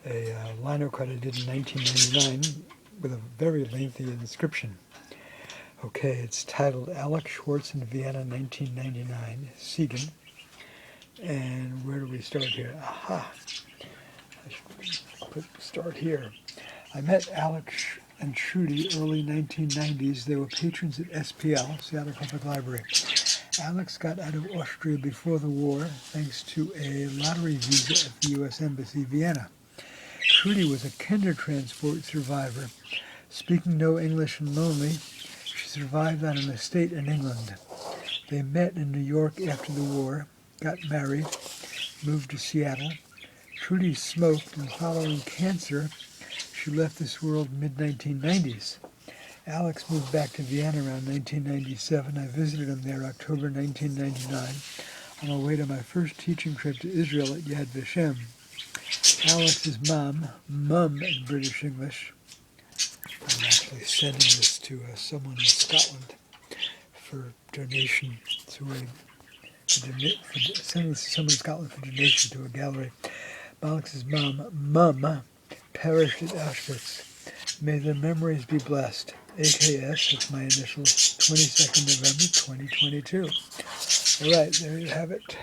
a linocut I did in 1999 with a very lengthy inscription. Okay, it's titled Alex Schwarz in Vienna, 1999, Segan. And where do we start here? Aha! I should start here. I met Alex and Trudy early 1990s. They were patrons at SPL, Seattle Public Library. Alex got out of Austria before the war thanks to a lottery visa at the U.S. Embassy, Vienna. Trudy was a kinder transport survivor. Speaking no English and lonely, she survived on an estate in England. They met in New York after the war, got married, moved to Seattle. Trudy smoked, and following cancer, she left this world mid-1990s. Alex moved back to Vienna around 1997. I visited him there October 1999 on our way to my first teaching trip to Israel at Yad Vashem. Alex's mum in British English. I'm actually sending this to someone in Scotland for donation sending this to someone in Scotland for donation to a gallery. Alex's mum perished at Auschwitz. May their memories be blessed. AKS, that's my initials, 22nd November 2022. All right, there you have it.